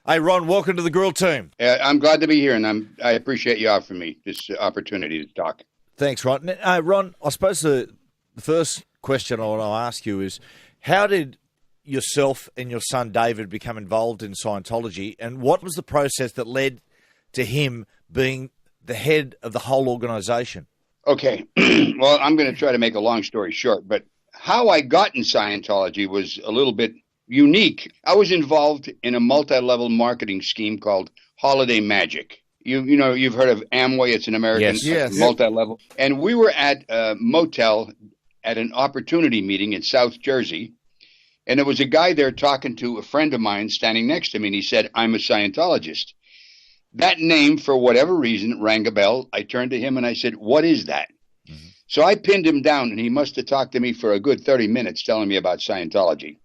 Hey, Ron, welcome to the Grill Team. I'm glad to be here, and I appreciate you offering me this opportunity to talk. Thanks, Ron. Ron, I suppose the first question I want to ask you is, how did yourself and your son David become involved in Scientology, and what was the process that led to him being the head of the whole organization? Okay, well, I'm going to try to make a long story short, but how I got in Scientology was a little bit unique. I was involved in a multi-level marketing scheme called Holiday Magic. You've heard of Amway. It's an American multi-level. And we were at a motel at an opportunity meeting in South Jersey. And there was a guy there talking to a friend of mine standing next to me. And he said, "I'm a Scientologist." That name, for whatever reason, rang a bell. I turned to him and I said, "What is that?" Mm-hmm. So I pinned him down, and he must have talked to me for a good 30 minutes telling me about Scientology.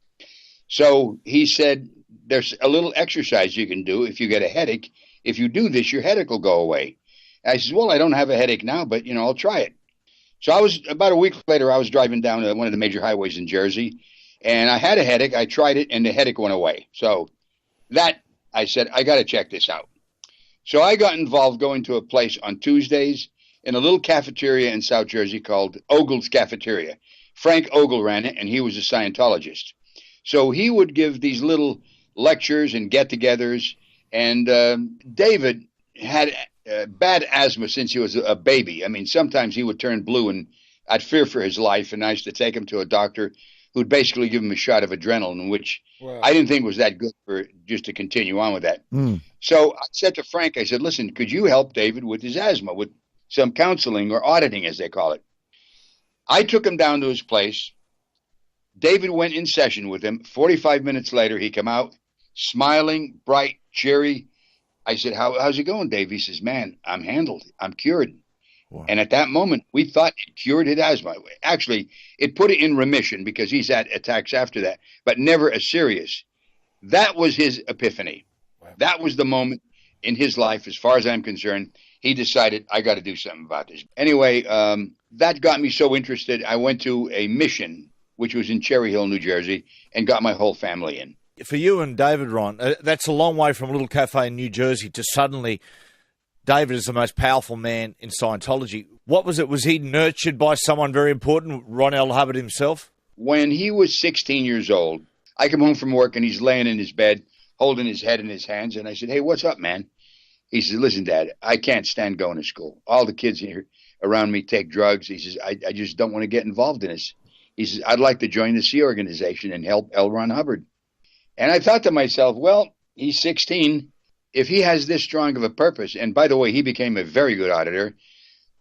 So he said, "There's a little exercise you can do if you get a headache. If you do this, your headache will go away." And I said, "Well, I don't have a headache now, but, I'll try it." So about a week later, I was driving down one of the major highways in Jersey, and I had a headache. I tried it, and the headache went away. So I said, I got to check this out. So I got involved going to a place on Tuesdays in a little cafeteria in South Jersey called Ogle's Cafeteria. Frank Ogle ran it, and he was a Scientologist. So he would give these little lectures and get-togethers. And David had bad asthma since he was a baby. I mean, sometimes he would turn blue, and I'd fear for his life. And I used to take him to a doctor who'd basically give him a shot of adrenaline, which I didn't think was that good for just to continue on with that. So I said to Frank, I said, "Listen, could you help David with his asthma, with some counseling or auditing, as they call it?" I took him down to his place. David went in session with him. 45 minutes later, he came out smiling, bright, cheery. I said, how's it going, Dave? He says, "Man, I'm handled. I'm cured." Wow. And at that moment, we thought it cured his asthma. Actually, it put it in remission because he's had attacks after that, but never as serious. That was his epiphany. Wow. That was the moment in his life, as far as I'm concerned. He decided, I got to do something about this. Anyway, that got me so interested. I went to a mission, which was in Cherry Hill, New Jersey, and got my whole family in. For you and David, Ron, that's a long way from a little cafe in New Jersey to suddenly David is the most powerful man in Scientology. What was it? Was he nurtured by someone very important, Ron L. Hubbard himself? When he was 16 years old, I come home from work and he's laying in his bed, holding his head in his hands. And I said, "Hey, what's up, man?" He says, "Listen, Dad, I can't stand going to school. All the kids here around me take drugs." He says, I just don't want to get involved in this. He says, "I'd like to join the Sea Organization and help L. Ron Hubbard." And I thought to myself, well, he's 16. If he has this strong of a purpose, and by the way, he became a very good auditor.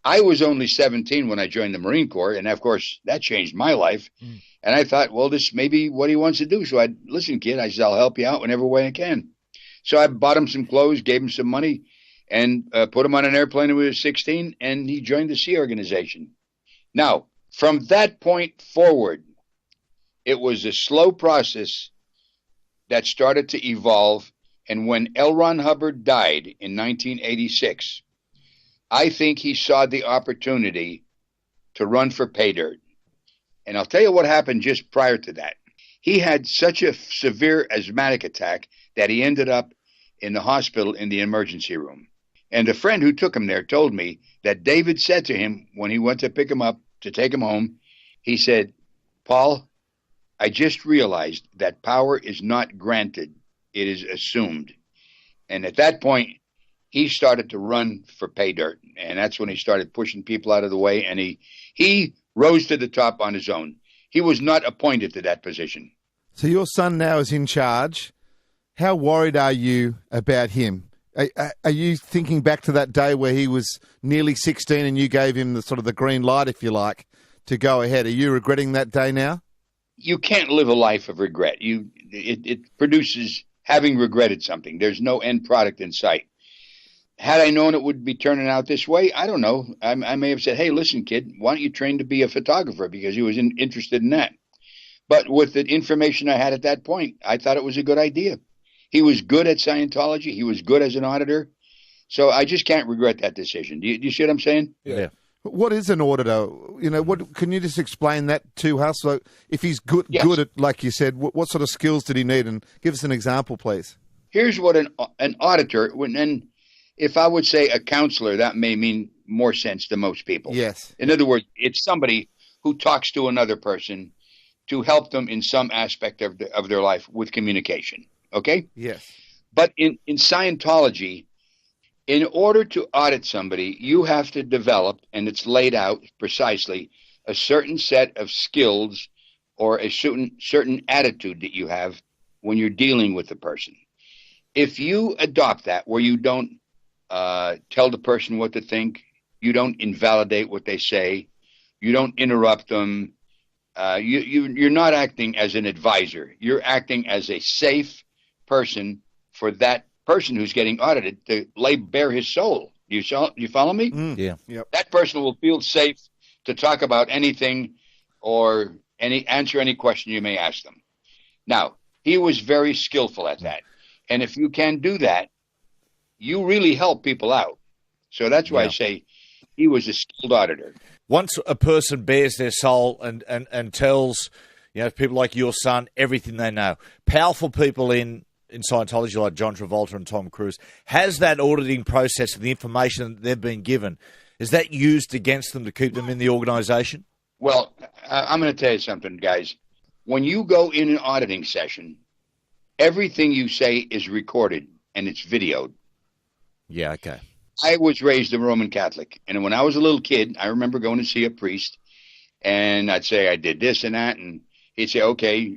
I was only 17 when I joined the Marine Corps, and of course, that changed my life. And I thought, well, this may be what he wants to do. So "Listen, kid," I said, "I'll help you out whenever way I can." So I bought him some clothes, gave him some money, and put him on an airplane when he was 16, and he joined the Sea Organization. Now, from that point forward, it was a slow process that started to evolve. And when L. Ron Hubbard died in 1986, I think he saw the opportunity to run for pay dirt. And I'll tell you what happened just prior to that. He had such a severe asthmatic attack that he ended up in the hospital in the emergency room. And a friend who took him there told me that David said to him when he went to pick him up to take him home, he said, "Paul, I just realized that power is not granted. It is assumed." And at that point, he started to run for pay dirt. And that's when he started pushing people out of the way. And he rose to the top on his own. He was not appointed to that position. So your son now is in charge. How worried are you about him? Are you thinking back to that day where he was nearly 16 and you gave him the sort of the green light, if you like, to go ahead? Are you regretting that day now? You can't live a life of regret. It produces having regretted something. There's no end product in sight. Had I known it would be turning out this way, I don't know. I may have said, "Hey, listen, kid, why don't you train to be a photographer?" Because he was interested in that. But with the information I had at that point, I thought it was a good idea. He was good at Scientology. He was good as an auditor. So I just can't regret that decision. Do you see what I'm saying? Yeah. What is an auditor? What can you just explain that to us? So if he's good at, like you said, what sort of skills did he need? And give us an example, please. here's what an auditor, and if I would say a counselor, that may mean more sense to most people. Yes. In other words, it's somebody who talks to another person to help them in some aspect of their life with communication. Okay? Yes. But in Scientology, in order to audit somebody, you have to develop, and it's laid out precisely, a certain set of skills or a certain attitude that you have when you're dealing with the person. If you adopt that, where you don't tell the person what to think, you don't invalidate what they say, you don't interrupt them, you're not acting as an advisor. You're acting as a safe person for that person who's getting audited to lay bare his soul. You follow me? Yeah. Yep. That person will feel safe to talk about anything or answer any question you may ask them. Now, he was very skillful at that. And if you can do that, you really help people out. So that's why I say he was a skilled auditor. Once a person bears their soul and tells, people like your son everything they know, powerful people in Scientology like John Travolta and Tom Cruise, has that auditing process of the information that they've been given, is that used against them to keep them in the organization? Well, I'm going to tell you something, guys. When you go in an auditing session, everything you say is recorded and it's videoed. Yeah, okay. I was raised a Roman Catholic, and when I was a little kid, I remember going to see a priest, and I'd say I did this and that, and he'd say, okay,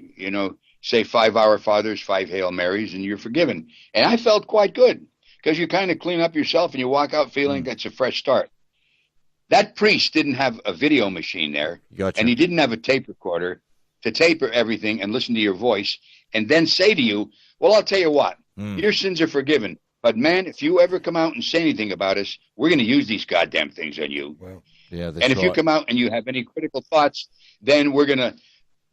say 5 Our Fathers, 5 Hail Marys, and you're forgiven. And I felt quite good, because you kind of clean up yourself and you walk out feeling that's a fresh start. That priest didn't have a video machine there, Gotcha. and he didn't have a tape recorder to tape everything and listen to your voice, and then say to you, well, I'll tell you what, your sins are forgiven. But, man, if you ever come out and say anything about us, we're going to use these goddamn things on you. Well, Yeah, that's And if you come out and you have any critical thoughts, then we're going to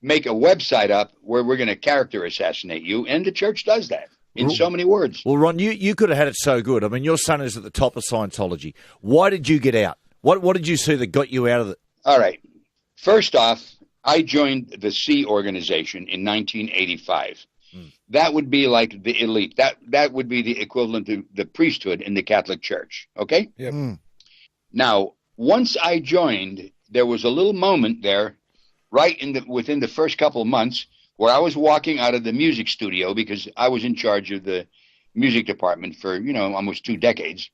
make a website up where we're going to character assassinate you. And the church does that in so many words. Well, Ron, you could have had it so good. I mean, your son is at the top of Scientology. Why did you get out? What did you see that got you out of it? All right. First off, I joined the C organization in 1985. That would be like the elite. That would be the equivalent to the priesthood in the Catholic Church. Okay? Yep. Now, once I joined, there was a little moment there, within the first couple of months, where I was walking out of the music studio because I was in charge of the music department for almost 2 decades,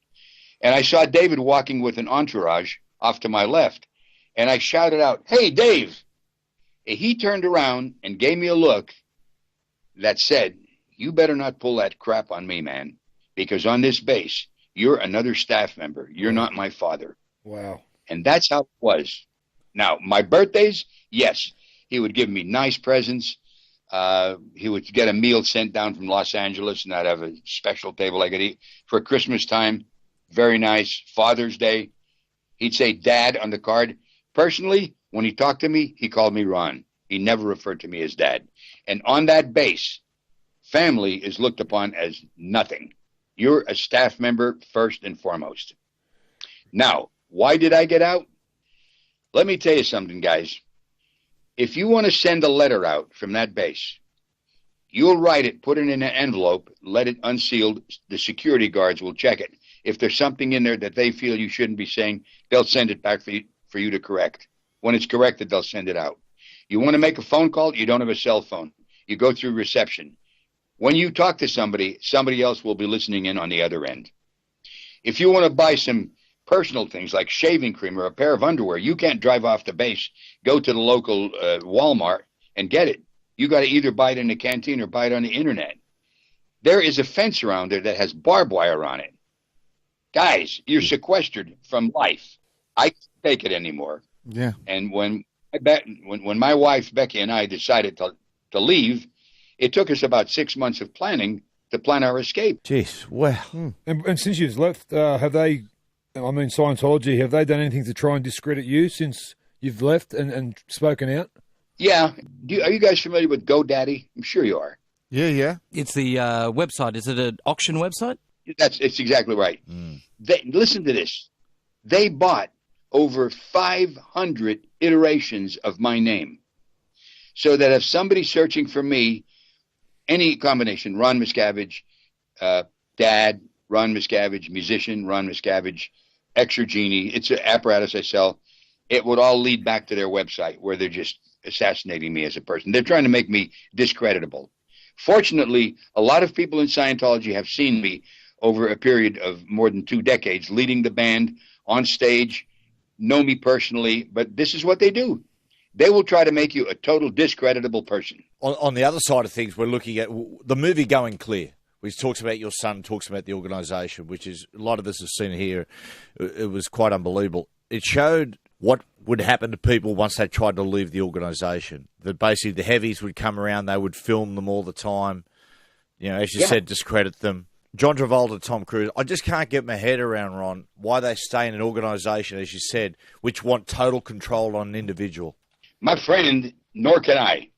and I saw David walking with an entourage off to my left, and I shouted out, "Hey, Dave!" And he turned around and gave me a look that said, "You better not pull that crap on me, man, because on this base, you're another staff member. You're not my father." Wow. And that's how it was. Now, my birthdays, yes, he would give me nice presents. He would get a meal sent down from Los Angeles, and I'd have a special table I could eat. For Christmas time, very nice. Father's Day, he'd say Dad on the card. Personally, when he talked to me, he called me Ron. He never referred to me as Dad. And on that base, family is looked upon as nothing. You're a staff member first and foremost. Now, why did I get out? Let me tell you something, guys. If you want to send a letter out from that base, you'll write it, put it in an envelope, let it unsealed. The security guards will check it. If there's something in there that they feel you shouldn't be saying, they'll send it back for you to correct. When it's corrected, they'll send it out. You want to make a phone call? You don't have a cell phone. You go through reception. When you talk to somebody, somebody else will be listening in on the other end. If you want to buy some personal things like shaving cream or a pair of underwear, you can't drive off the base, go to the local Walmart and get it. You got to either buy it in the canteen or buy it on the internet. There is a fence around there that has barbed wire on it. Guys, you're sequestered from life. I can't take it anymore. Yeah. And when my wife, Becky, and I decided to leave, it took us about 6 months of planning to plan our escape. Jeez, wow. And since you've left, Scientology, have they done anything to try and discredit you since you've left and spoken out? Yeah. Are you guys familiar with GoDaddy? I'm sure you are. Yeah. It's the website. Is it an auction website? It's exactly right. Listen to this. They bought over 500 iterations of my name, so that if somebody's searching for me, any combination, Ron Miscavige, Dad, Ron Miscavige, musician, Ron Miscavige, Extra Genie. It's an apparatus I sell. It would all lead back to their website where they're just assassinating me as a person. They're trying to make me discreditable. Fortunately, a lot of people in Scientology have seen me over a period of more than 2 decades, leading the band on stage, know me personally, but this is what they do. They will try to make you a total discreditable person. On the other side of things, we're looking at the movie Going Clear, which talks about your son, talks about the organisation, which is a lot of us have seen here. It was quite unbelievable. It showed what would happen to people once they tried to leave the organisation. That basically the heavies would come around, they would film them all the time. You know, as you said, discredit them. John Travolta, Tom Cruise. I just can't get my head around, Ron, why they stay in an organisation, as you said, which want total control on an individual. My friend, nor can I.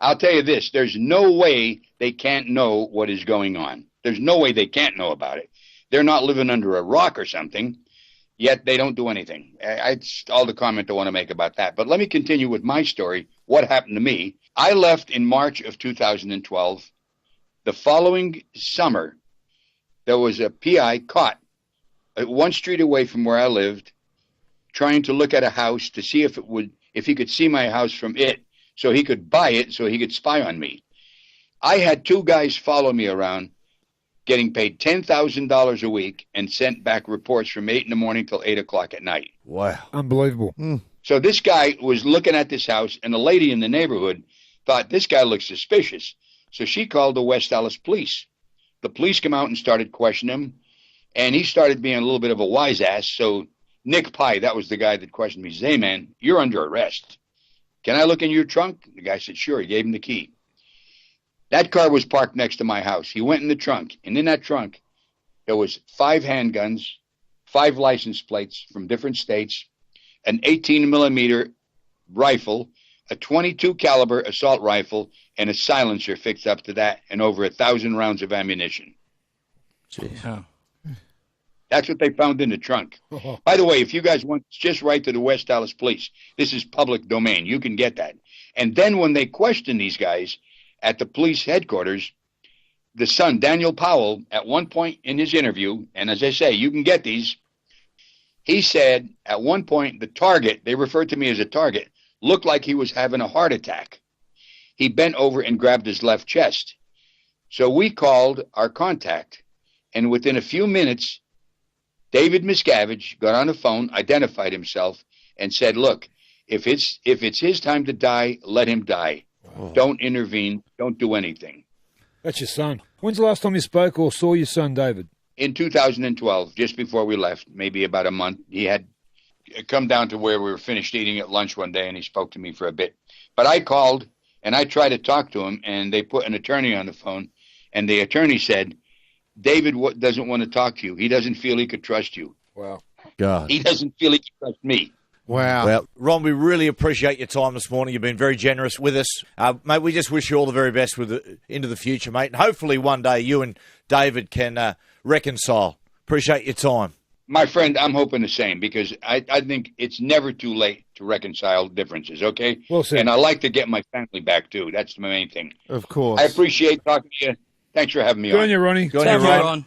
I'll tell you this, there's no way they can't know what is going on. There's no way they can't know about it. They're not living under a rock or something, yet they don't do anything. It's all the comment I want to make about that. But let me continue with my story, what happened to me. I left in March of 2012. The following summer, there was a PI caught at 1 street away from where I lived, trying to look at a house to see if he could see my house from it, so he could buy it, so he could spy on me. I had 2 guys follow me around, getting paid $10,000 a week, and sent back reports from 8 in the morning till 8 o'clock at night. Wow. Unbelievable. So this guy was looking at this house, and a lady in the neighborhood thought, this guy looks suspicious. So she called the West Dallas police. The police come out and started questioning him, and he started being a little bit of a wise ass. So Nick Pye, that was the guy that questioned me, says, hey, man, you're under arrest. Can I look in your trunk? The guy said, sure. He gave him the key. That car was parked next to my house. He went in the trunk, and in that trunk, there was 5 handguns, 5 license plates from different states, an 18-millimeter rifle, a .22 caliber assault rifle, and a silencer fixed up to that, and over 1,000 rounds of ammunition. Jeez. That's what they found in the trunk. By the way, if you guys want, just write to the West Dallas Police. This is public domain. You can get that. And then when they question these guys at the police headquarters, the son, Daniel Powell, at one point in his interview, and as I say, you can get these, he said at one point the target, they referred to me as a target, looked like he was having a heart attack. He bent over and grabbed his left chest. So we called our contact, and within a few minutes, David Miscavige got on the phone, identified himself, and said, look, if it's his time to die, let him die. Oh. Don't intervene. Don't do anything. That's your son. When's the last time you spoke or saw your son, David? In 2012, just before we left, maybe about a month. He had come down to where we were finished eating at lunch one day, and he spoke to me for a bit. But I called, and I tried to talk to him, and they put an attorney on the phone, and the attorney said, David doesn't want to talk to you. He doesn't feel he could trust you. Wow. God. He doesn't feel he can trust me. Wow. Well, Ron, we really appreciate your time this morning. You've been very generous with us. Mate, we just wish you all the very best into the future, mate. And hopefully one day you and David can reconcile. Appreciate your time. My friend, I'm hoping the same, because I think it's never too late to reconcile differences, okay? Well said. And I like to get my family back, too. That's the main thing. Of course. I appreciate talking to you. Thanks for having me on. Good on you, Ronnie. Good on you, Ron.